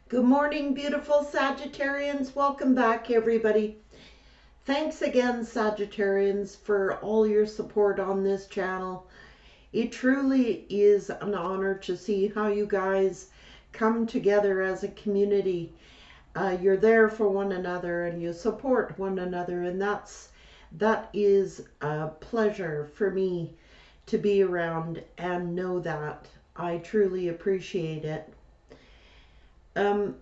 Good morning, beautiful Sagittarians. Welcome back, everybody. Thanks again, Sagittarians, for all your support on this channel. It truly is an honor to see how you guys come together as a community. You're there for one another and you support one another, and that is a pleasure for me to be around and know that. I truly appreciate it.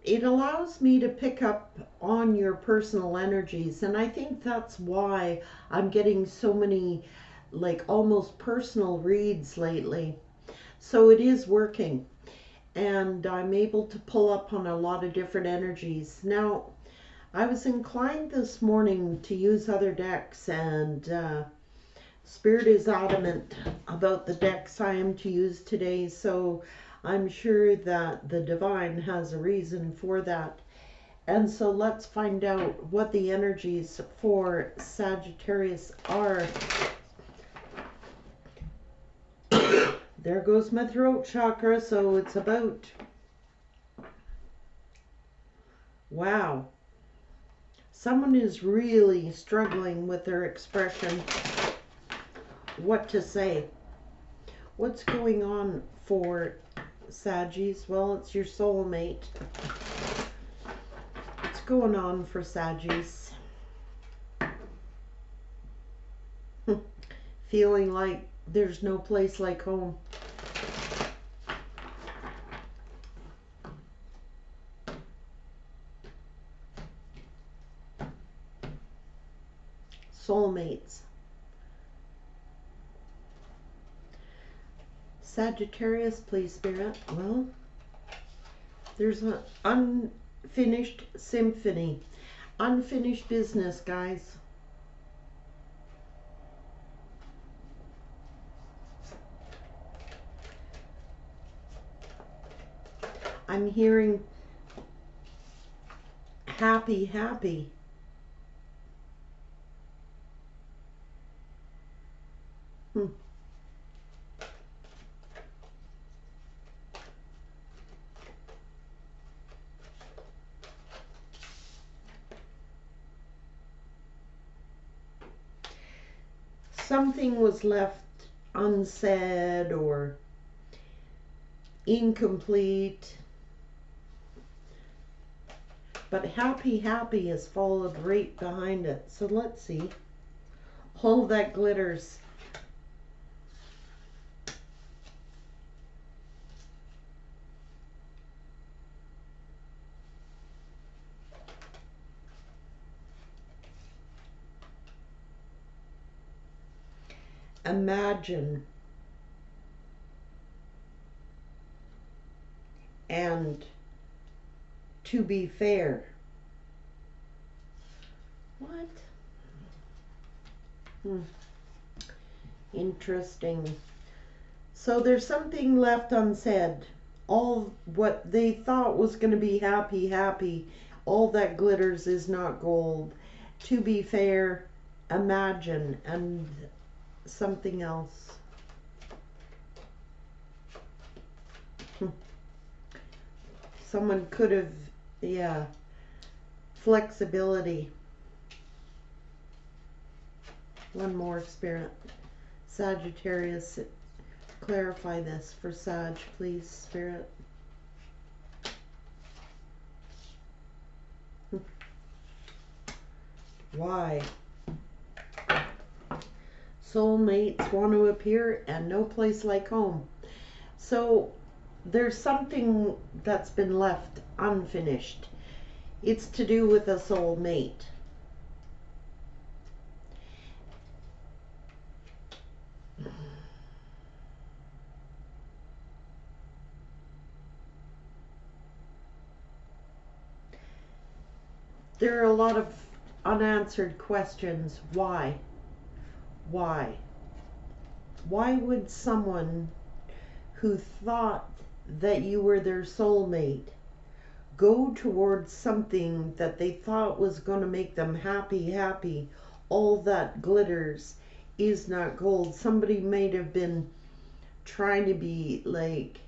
It allows me to pick up on your personal energies, and I think that's why I'm getting so many like almost personal reads lately. So it is working, and I'm able to pull up on a lot of different energies. Now, I was inclined this morning to use other decks, and Spirit is adamant about the decks I am to use today, so I'm sure that the divine has a reason for that. And so let's find out what the energies for Sagittarius are. There goes my throat chakra, so it's about... Wow. Someone is really struggling with their expression. What to say? What's going on for Saggies? Well, it's your soulmate. What's going on for Saggies? Feeling like there's no place like home. Soulmates. Sagittarius, please, Spirit. Well, there's an unfinished symphony. Unfinished business, guys. I'm hearing happy, happy. Something was left unsaid or incomplete. But happy, happy is followed right behind it. So let's see. All that glitters. Imagine and to be fair. What? Interesting. So there's something left unsaid. All what they thought was going to be happy, happy, all that glitters is not gold. To be fair, imagine, and something else. Someone could have, yeah, flexibility. One more, Spirit. Sagittarius, clarify this for Sag, please, Spirit. Why? Soulmates want to appear and no place like home. So there's something that's been left unfinished. It's to do with a soulmate. There are a lot of unanswered questions. Why? Why? Why would someone who thought that you were their soulmate go towards something that they thought was going to make them happy, happy? All that glitters is not gold. Somebody might have been trying to be like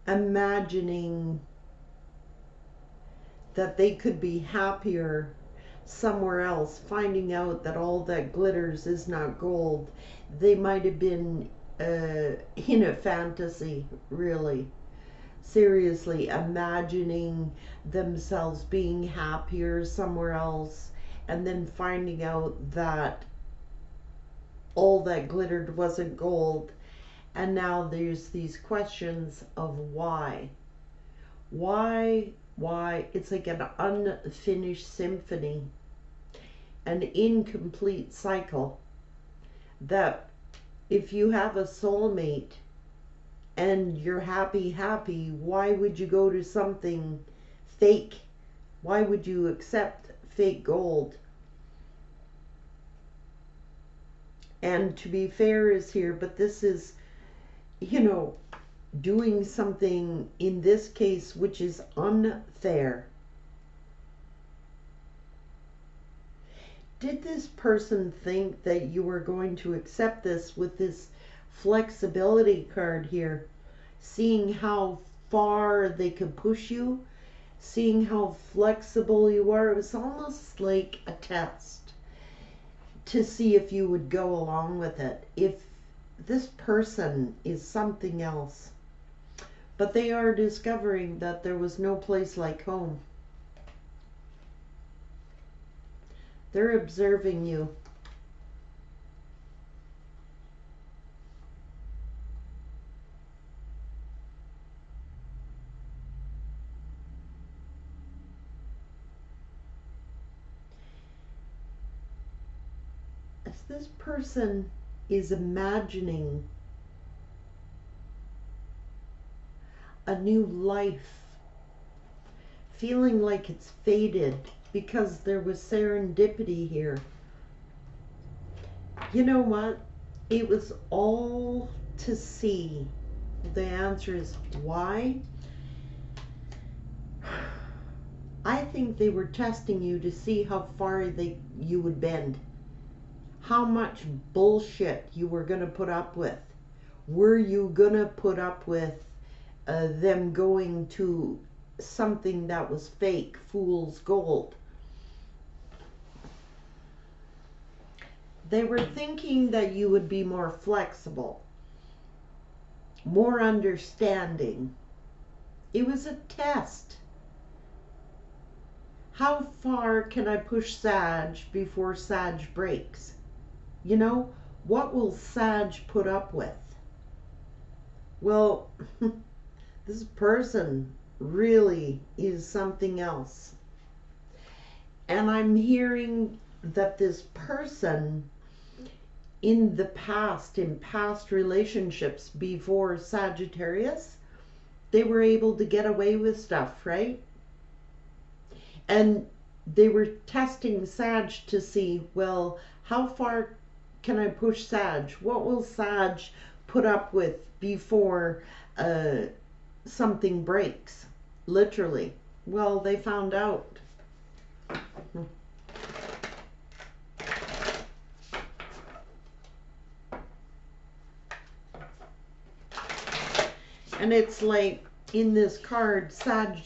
imagining that they could be happier somewhere else, finding out that all that glitters is not gold. They might have been in a fantasy, really. Seriously, imagining themselves being happier somewhere else, and then finding out that all that glittered wasn't gold. And now there's these questions of why. Why? It's like an unfinished symphony, an incomplete cycle, that if you have a soulmate and you're happy, why would you go to something fake? Why would you accept fake gold? And to be fair is here, but this is, doing something in this case which is unfair. Did this person think that you were going to accept this with this flexibility card here? Seeing how far they could push you, seeing how flexible you are. It was almost like a test to see if you would go along with it. If this person is something else, but they are discovering that there was no place like home. They're observing you. As this person is imagining a new life, feeling like it's faded because there was serendipity here. You know what? It was all to see. The answer is why? I think they were testing you to see how far you would bend. How much bullshit you were going to put up with. Were you going to put up with them going to something that was fake, fool's gold? They were thinking that you would be more flexible, more understanding. It was a test. How far can I push Sag before Sag breaks? What will Sag put up with? Well, this person really is something else. And I'm hearing that this person in the past, in past relationships before Sagittarius, they were able to get away with stuff, right? And they were testing Sag to see, well, how far can I push Sag? What will Sag put up with before something breaks? Literally. Well, they found out. And it's like in this card, Sag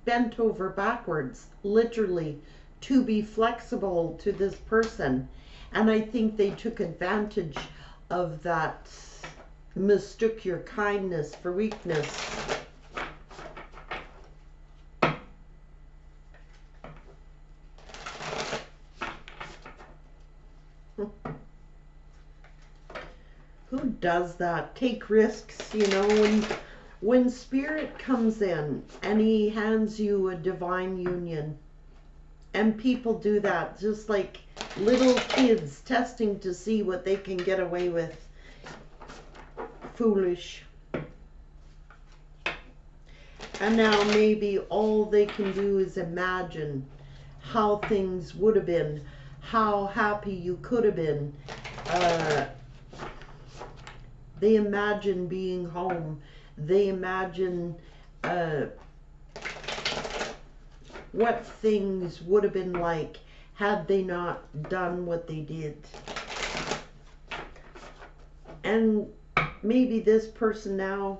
bent over backwards, literally, to be flexible to this person. And I think they took advantage of that, mistook your kindness for weakness. Who does that? Take risks, when Spirit comes in and he hands you a divine union, and people do that, just like little kids testing to see what they can get away with. Foolish. And now maybe all they can do is imagine how things would have been, how happy you could have been. They imagine being home. They imagine what things would have been like had they not done what they did. And maybe this person now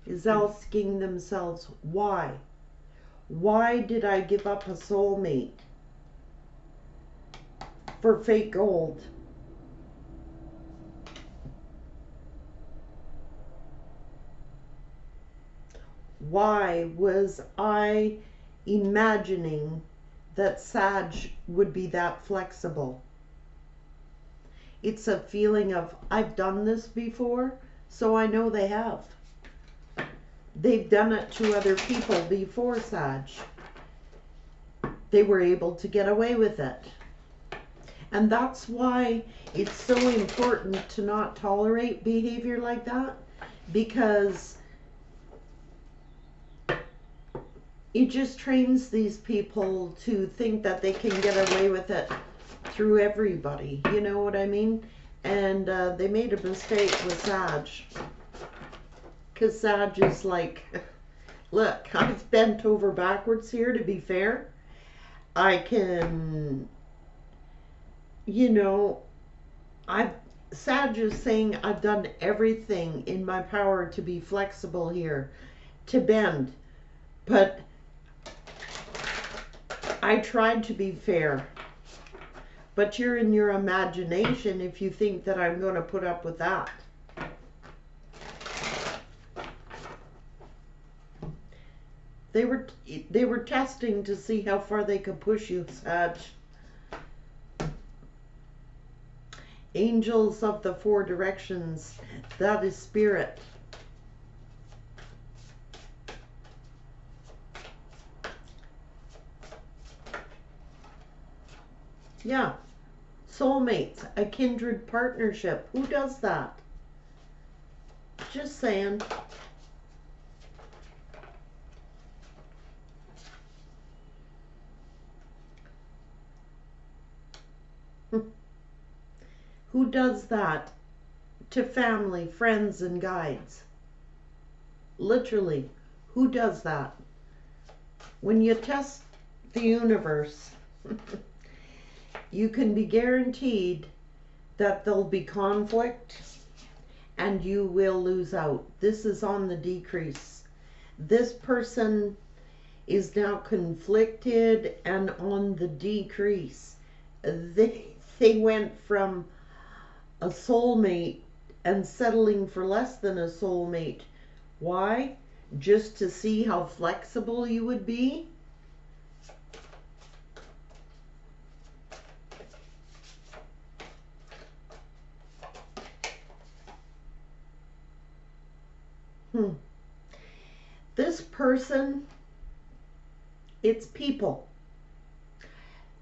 is asking themselves, why? Why did I give up a soulmate for fake gold? Why was I imagining that Sag would be that flexible? It's a feeling of, I've done this before, so I know they have. They've done it to other people before, Sag. They were able to get away with it. And that's why it's so important to not tolerate behavior like that, because it just trains these people to think that they can get away with it through everybody. You know what I mean? And they made a mistake with Sag. Because Sag is like, look, I've bent over backwards here to be fair. I can, you know, Sag is saying I've done everything in my power to be flexible here, to bend. But I tried to be fair. But you're in your imagination if you think that I'm going to put up with that. They were testing to see how far they could push you, Sag. Angels of the four directions, that is spirit. Yeah, soulmates, a kindred partnership. Who does that? Just saying. Who does that to family, friends, and guides? Literally, who does that? When you test the universe, you can be guaranteed that there'll be conflict and you will lose out. This is on the decrease. This person is now conflicted and on the decrease. They went from a soulmate and settling for less than a soulmate. Why? Just to see how flexible you would be? This person, it's people.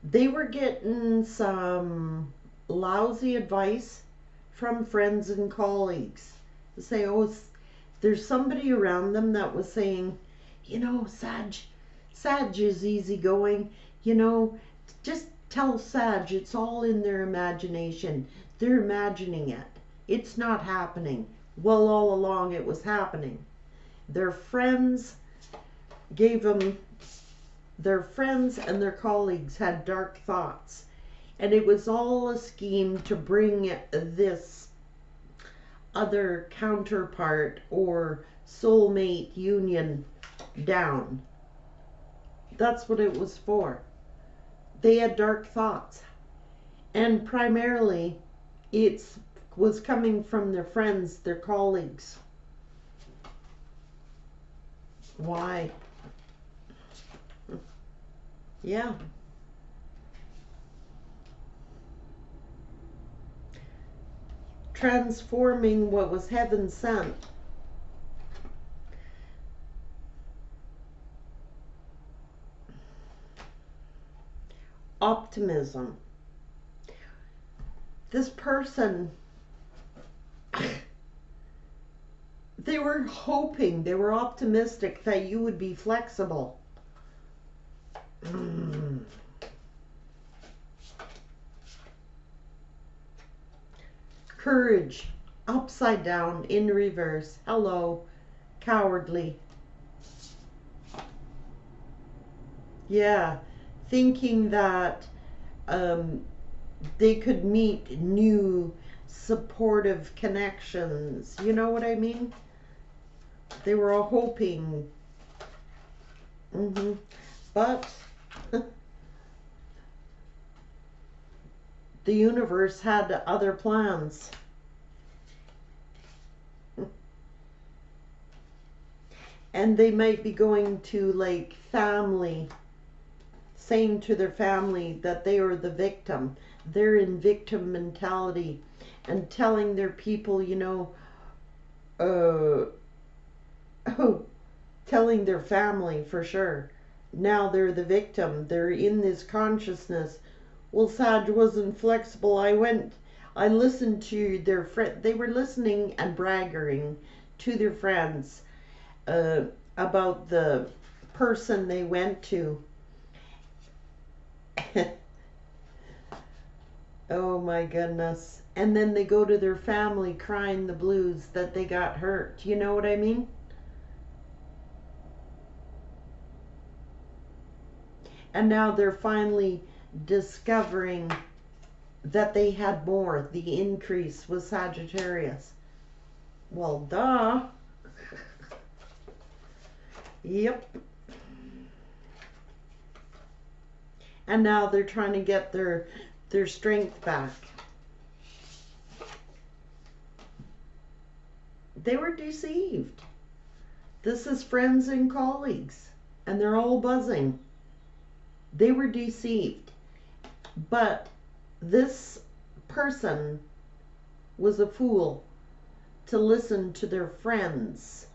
They were getting some lousy advice from friends and colleagues. They say, oh, there's somebody around them that was saying, you know, Sag is easygoing. You know, just tell Sag it's all in their imagination. They're imagining it. It's not happening. Well, all along it was happening. Their friends gave them, their friends and their colleagues had dark thoughts. And it was all a scheme to bring this other counterpart or soulmate union down. That's what it was for. They had dark thoughts. And primarily, it was coming from their friends, their colleagues. Why? Yeah. Transforming what was heaven sent. Optimism. This person, they were hoping, they were optimistic that you would be flexible. Courage, upside down, in reverse. Hello, cowardly. Yeah, thinking that they could meet new supportive connections. You know what I mean? They were all hoping. But the universe had other plans. And they might be going to like family, saying to their family that they are the victim. They're in victim mentality and telling their people, you know, telling their family for sure. Now they're the victim. They're in this consciousness. Well, Sag wasn't flexible. I listened to their friend. They were listening and bragging to their friends about the person they went to. Oh my goodness. And then they go to their family crying the blues that they got hurt. You know what I mean? And now they're finally discovering that they had more. The increase was Sagittarius. Well, duh. Yep. And now they're trying to get their strength back. They were deceived. This is friends and colleagues, and they're all buzzing. They were deceived. But this person was a fool to listen to their friends.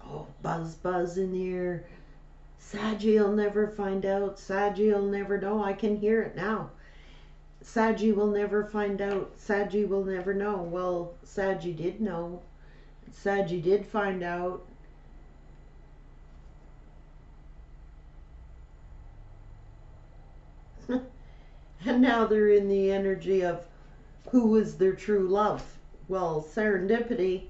Oh, buzz, buzz in the ear. Saggy will never find out. Saggy will never know. I can hear it now. Saggy will never find out. Saggy will never know. Well, Saggy did know. Saggy did find out. And now they're in the energy of who was their true love. Well, serendipity,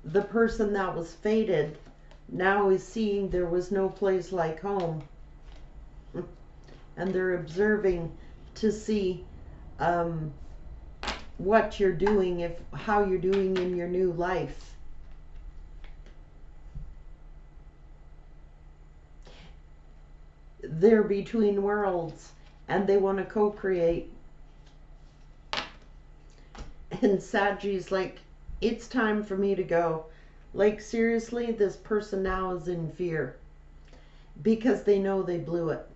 the person that was fated now is seeing there was no place like home. And they're observing to see what you're doing, how you're doing in your new life. They're between worlds and they want to co-create. And Saggy's like, it's time for me to go. Like, seriously, this person now is in fear because they know they blew it.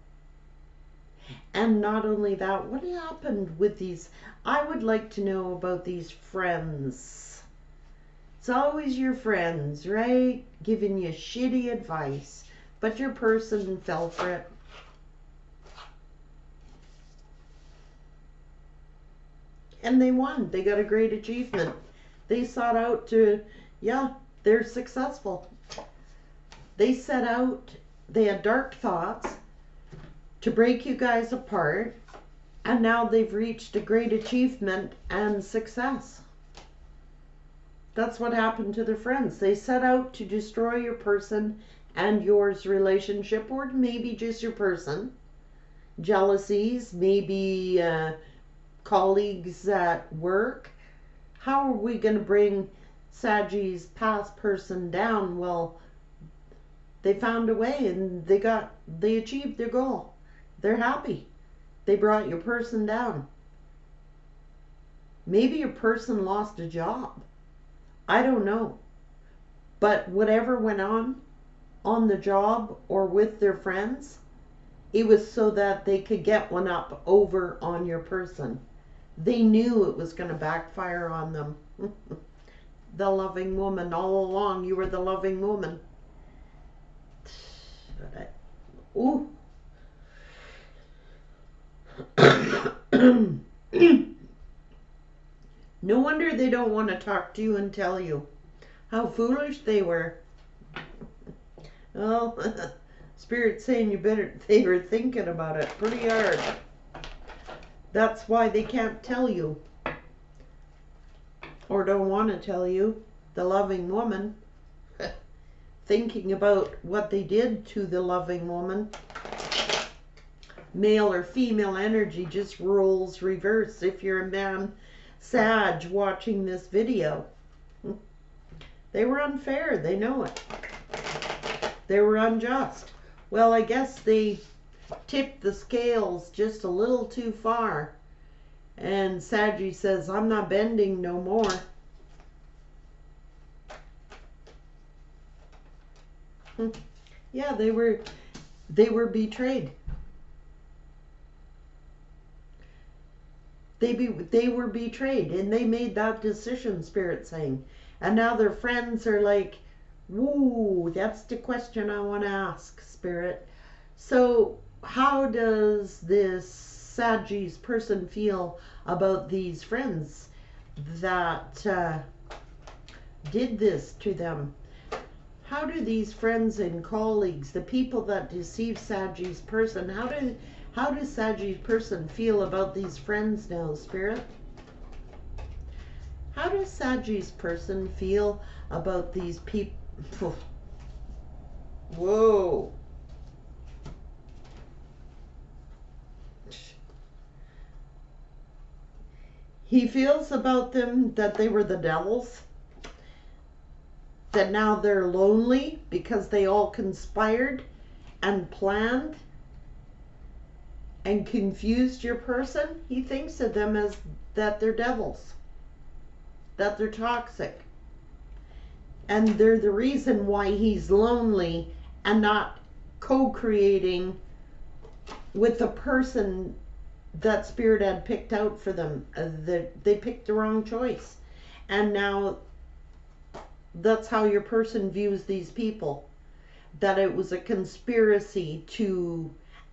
And not only that, what happened with these? I would like to know about these friends. It's always your friends, right? Giving you shitty advice, but your person fell for it. And they won. They got a great achievement. They sought out to, yeah, they're successful. They set out, they had dark thoughts to break you guys apart, and now they've reached a great achievement and success. That's what happened to their friends. They set out to destroy your person and yours relationship, or maybe just your person. Jealousies, maybe colleagues at work. How are we going to bring Saggy's past person down? Well, they found a way and they achieved their goal. They're happy. They brought your person down. Maybe your person lost a job. I don't know. But whatever went on the job or with their friends, it was so that they could get one up over on your person. They knew it was going to backfire on them. The loving woman. All along, you were the loving woman. Ooh. No wonder they don't want to talk to you and tell you how foolish they were. Well, Spirit's saying they were thinking about it pretty hard. That's why they can't tell you. Or don't want to tell you. The loving woman. Thinking about what they did to the loving woman. Male or female energy just rolls reverse if you're a man Sag watching this video. They were unfair. They know it. They were unjust. Well, I guess they tipped the scales just a little too far. And Saggy says, I'm not bending no more. Yeah, they were betrayed. They were betrayed, and they made that decision, Spirit saying. And now their friends are like, woo, that's the question I want to ask, Spirit. So how does this Sagittarius person feel about these friends that did this to them? How do these friends and colleagues, the people that deceive Sagittarius person, how does Sagittarius person feel about these friends now, Spirit? How does Sagittarius person feel about these people? Whoa. He feels about them that they were the devils. That now they're lonely because they all conspired and planned and confused your person. He thinks of them as that they're devils, that they're toxic, and they're the reason why he's lonely and not co-creating with the person that Spirit had picked out for them. They picked the wrong choice, and now that's how your person views these people, that it was a conspiracy to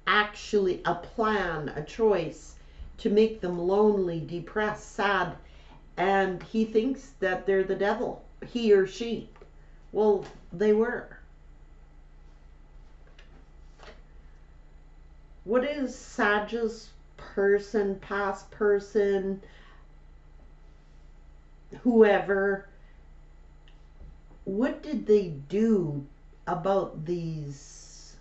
actually a plan, a choice to make them lonely, depressed, sad, and he thinks that they're the devil, he or she. Well, they were. What is Sagittarius person, past person, whoever, what did they do about these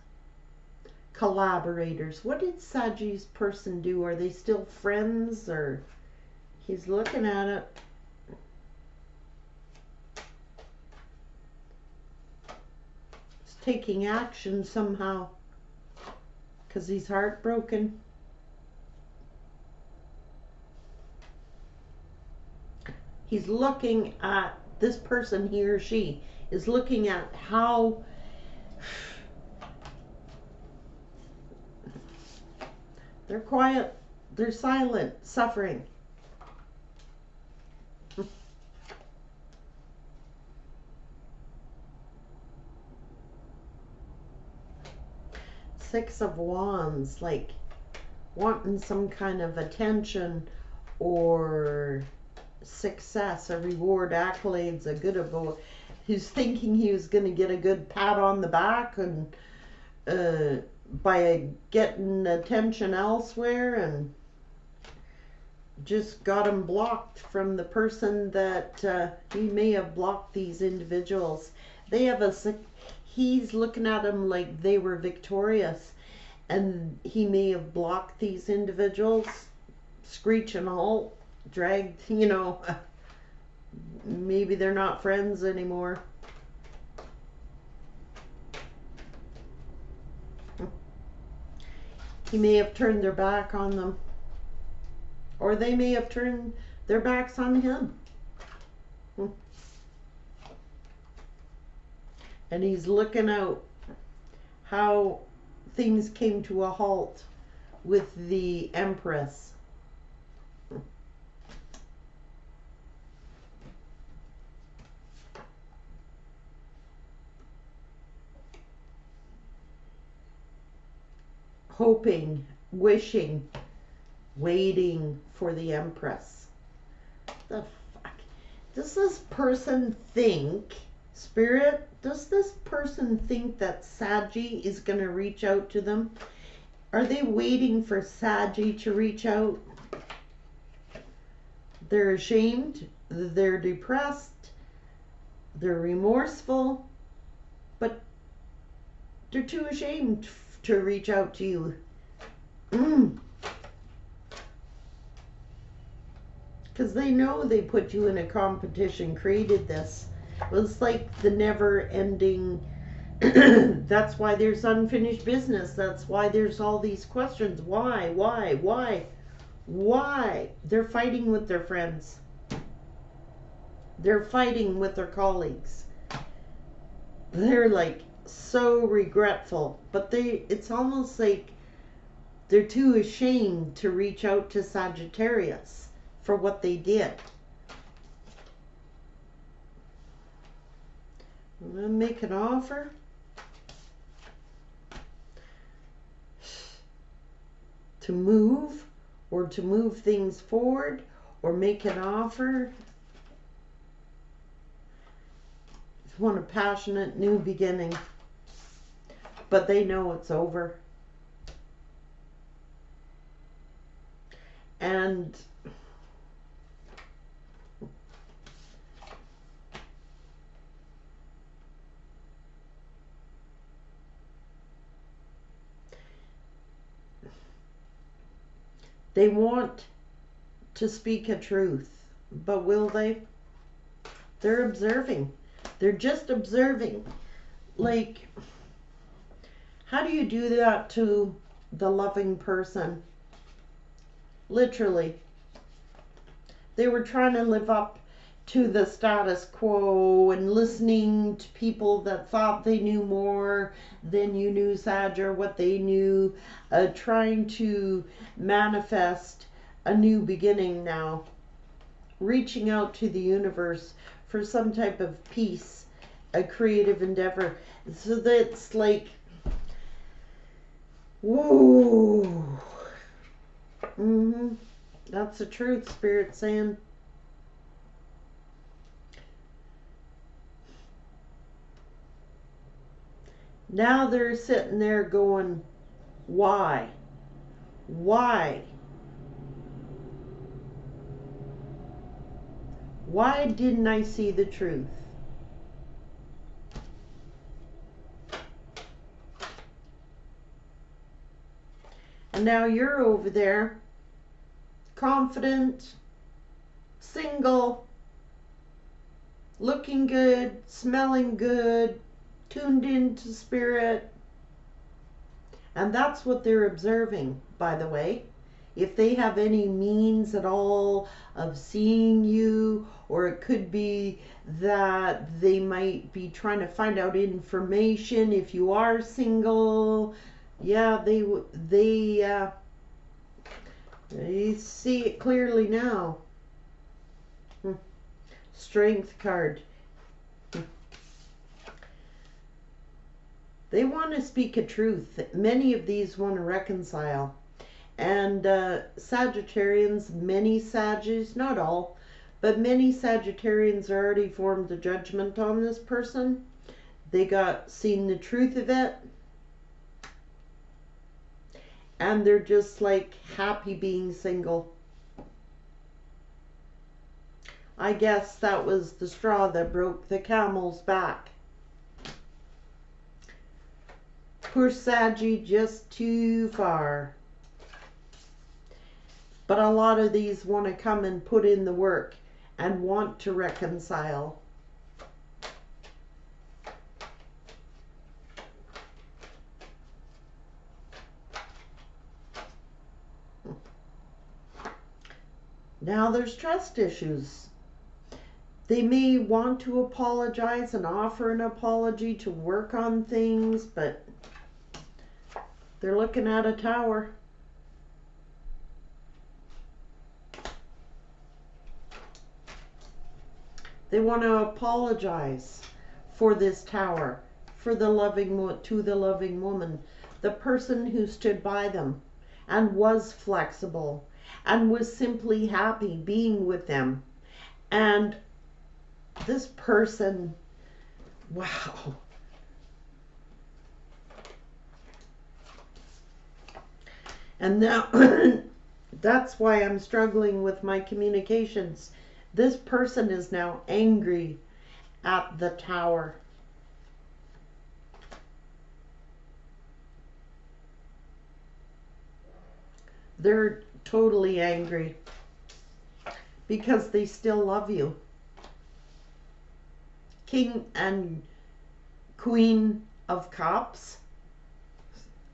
collaborators? What did Sagittarius person do? Are they still friends? Or he's looking at it. He's taking action somehow because he's heartbroken. He's looking at this person, he or she is looking at how they're quiet, they're silent, suffering. Six of Wands, like wanting some kind of attention or success, a reward, accolades, a good of. He's thinking he was going to get a good pat on the back and by getting attention elsewhere, and just got him blocked from the person that he may have blocked these individuals. They have he's looking at them like they were victorious, and he may have blocked these individuals, screech and halt, dragged, maybe they're not friends anymore. He may have turned their back on them, or they may have turned their backs on him. And he's looking out how things came to a halt with the Empress. Hoping, wishing, waiting for the Empress. The fuck? Does this person think, Spirit, does this person think that Saggy is going to reach out to them? Are they waiting for Saggy to reach out? They're ashamed, they're depressed, they're remorseful, but they're too ashamed to reach out to you. Because they know they put you in a competition, created this. It's like the never-ending. That's why there's unfinished business. That's why there's all these questions. Why? They're fighting with their friends. They're fighting with their colleagues. They're like so regretful, but it's almost like they're too ashamed to reach out to Sagittarius for what they did. I'm gonna make an offer. To move, or to move things forward, or make an offer. They want a passionate new beginning, but they know it's over. And they want to speak a truth, but will they? They're observing. They're just observing. Like, how do you do that to the loving person? Literally. They were trying to live up to the status quo and listening to people that thought they knew more than you knew, Sag, or what they knew, trying to manifest a new beginning now, reaching out to the universe for some type of peace, a creative endeavor. So that's like, whoa. That's the truth, Spirit saying. Now they're sitting there going, why? Why? Why didn't I see the truth? And now you're over there, confident, single, looking good, smelling good, tuned into spirit. And that's what they're observing, by the way. If they have any means at all of seeing you, or it could be that they might be trying to find out information if you are single. Yeah, they see it clearly now. Strength card. They want to speak a truth. Many of these want to reconcile. And Sagittarians, many Saggies, not all, but many Sagittarians already formed a judgment on this person. They got seen the truth of it. And they're just like happy being single. I guess that was the straw that broke the camel's back. Poor Saggy, just too far. But a lot of these want to come and put in the work and want to reconcile. Now there's trust issues. They may want to apologize and offer an apology to work on things, but they're looking at a tower. They want to apologize for this tower, for the to the loving woman, the person who stood by them and was flexible and was simply happy being with them. And this person, wow. And now that's why I'm struggling with my communications. This person is now angry at the tower. They're totally angry because they still love you. King and Queen of Cups,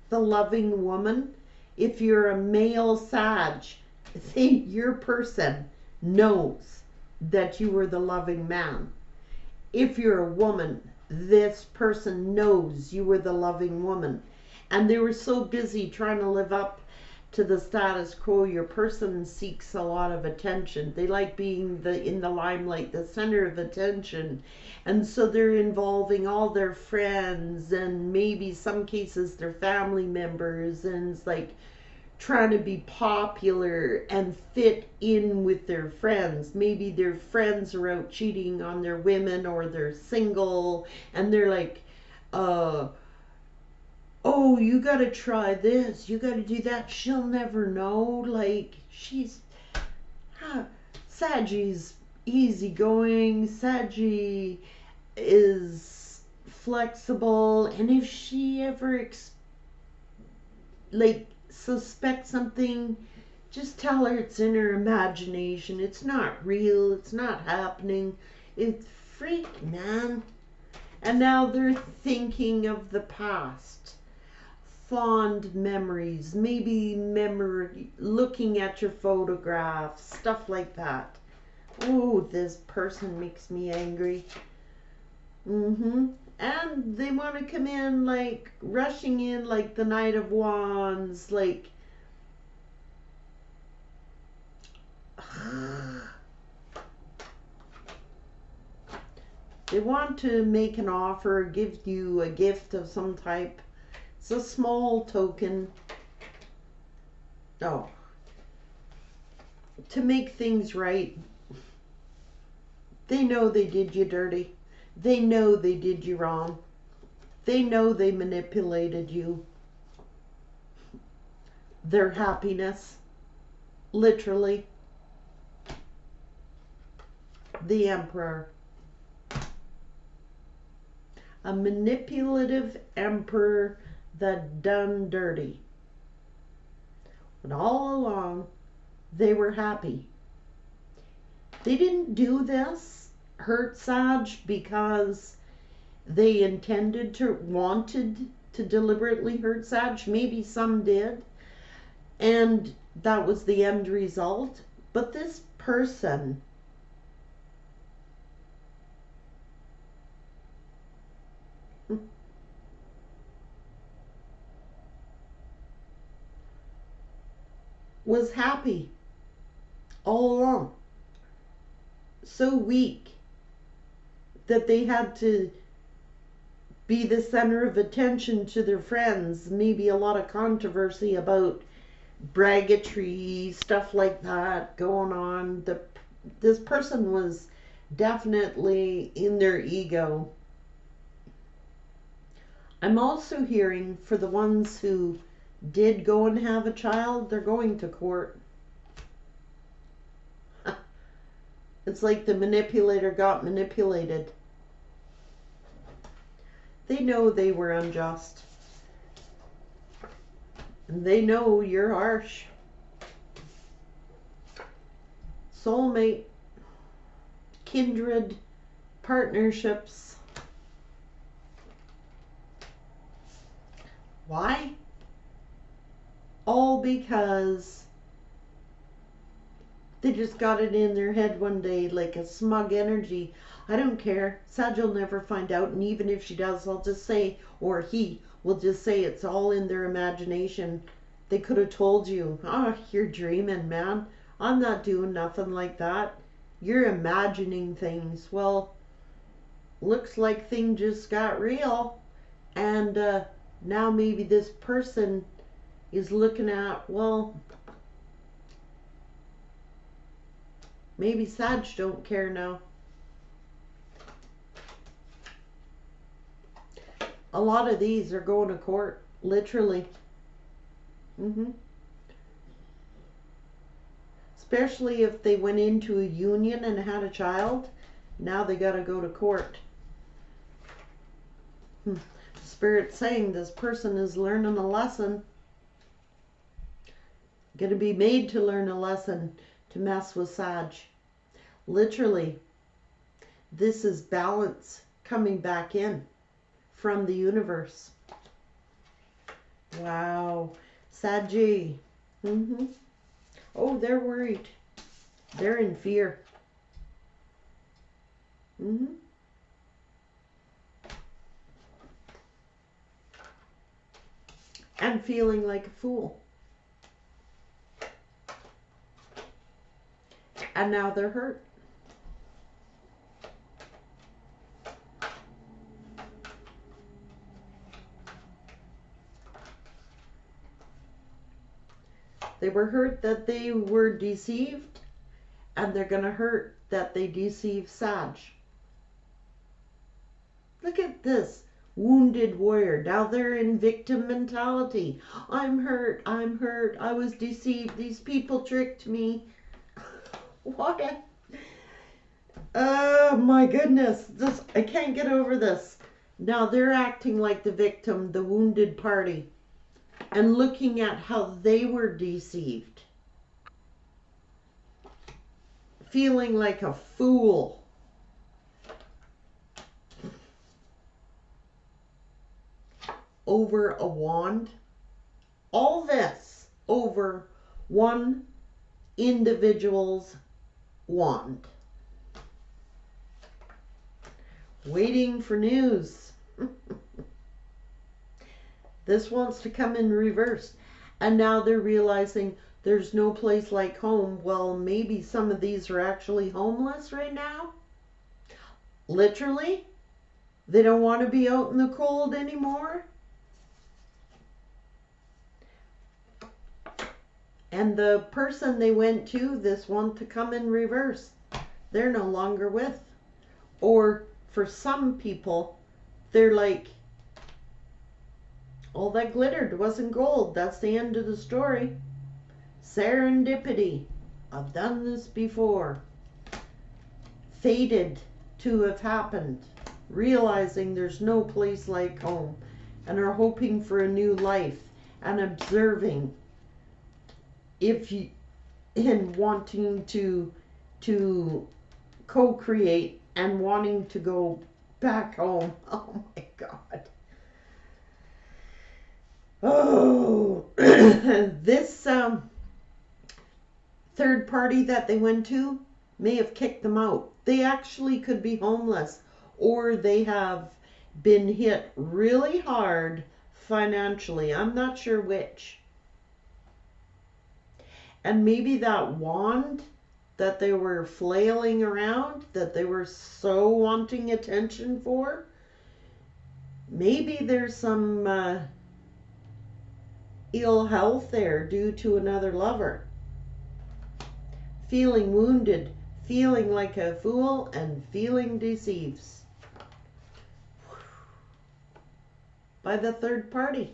the loving woman. If you're a male Sag, your person knows that you were the loving man. If you're a woman, this person knows you were the loving woman. And they were so busy trying to live up to the status quo. Your person seeks a lot of attention. They like being in the limelight, the center of attention. And so they're involving all their friends and maybe some cases their family members, and it's like trying to be popular and fit in with their friends. Maybe their friends are out cheating on their women, or they're single and they're like, oh, you gotta try this, you gotta do that, she'll never know. Like, she's Saggy's easygoing, Saggy is flexible, and if she ever suspect something, just tell her it's in her imagination. It's not real. It's not happening. It's freak, man. And now they're thinking of the past. Fond memories. Maybe looking at your photographs. Stuff like that. Oh, this person makes me angry. And they want to come in like rushing in like the Knight of Wands, like they want to make an offer, give you a gift of some type. It's a small token. Oh, to make things right. They know they did you dirty. They know they did you wrong. They know they manipulated you. Their happiness, literally. The Emperor. A manipulative emperor that done dirty. But all along, they were happy. They didn't do this, hurt Sag, because they wanted to deliberately hurt Sag. Maybe some did, and that was the end result. But this person was happy all along. So weak that they had to be the center of attention to their friends. Maybe a lot of controversy about braggatry, stuff like that going on. This person was definitely in their ego. I'm also hearing for the ones who did go and have a child, they're going to court. It's like the manipulator got manipulated. They know they were unjust. And they know you're harsh. Soulmate, kindred, partnerships. Why? All because they just got it in their head one day, like a smug energy. I don't care. Sag will never find out, and even if she does, I'll just say, or he will just say it's all in their imagination. They could have told you, oh, you're dreaming, man. I'm not doing nothing like that. You're imagining things. Well, looks like things just got real. And now maybe this person is looking at, well, maybe Sag don't care now. A lot of these are going to court, literally. Especially if they went into a union and had a child. Now they got to go to court. Spirit's saying this person is learning a lesson. Going to be made to learn a lesson to mess with Sag. Literally. This is balance coming back in from the universe. Wow. Saggy. Oh, they're worried. They're in fear. And feeling like a fool. And now they're hurt. They were hurt that they were deceived, and they're going to hurt that they deceived Sag. Look at this wounded warrior. Now they're in victim mentality. I'm hurt. I'm hurt. I was deceived. These people tricked me. What? Oh my goodness. I can't get over this. Now they're acting like the victim, the wounded party, and looking at how they were deceived. Feeling like a fool. Over a wand. All this over one individual's wand. Waiting for news. This wants to come in reverse. And now they're realizing there's no place like home. Well, maybe some of these are actually homeless right now. Literally. They don't want to be out in the cold anymore. And the person they went to, this want to come in reverse. They're no longer with. Or for some people, they're like, all that glittered wasn't gold. That's the end of the story. Serendipity. I've done this before. Fated to have happened. Realizing there's no place like home. And are hoping for a new life. And observing. If you, and wanting to co-create and wanting to go back home. Oh my God. Oh, this third party that they went to may have kicked them out. They actually could be homeless, or they have been hit really hard financially. I'm not sure which. And maybe that wand that they were flailing around, that they were so wanting attention for, maybe there's some ill health there due to another lover. Feeling wounded, feeling like a fool, and feeling deceived by the third party.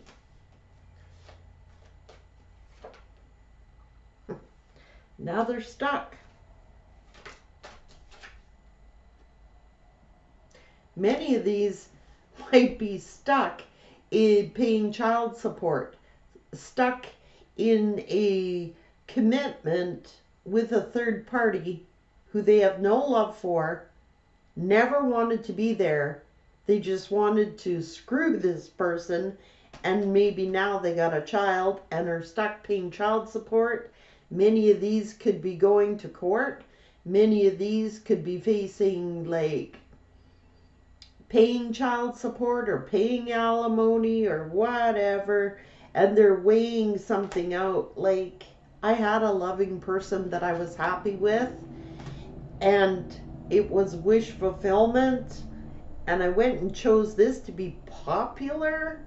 Now they're stuck. Many of these might be stuck in paying child support, stuck in a commitment with a third party who they have no love for, never wanted to be there. They just wanted to screw this person, and maybe now they got a child and are stuck paying child support. Many of these could be going to court. Many of these could be facing like paying child support or paying alimony or whatever. And they're weighing something out. Like, I had a loving person that I was happy with, and it was wish fulfillment. And I went and chose this to be popular.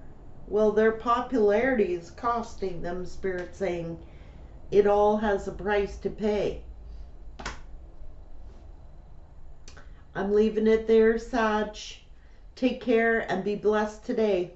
Well, their popularity is costing them, Spirit saying, it all has a price to pay. I'm leaving it there, Sag. Take care and be blessed today.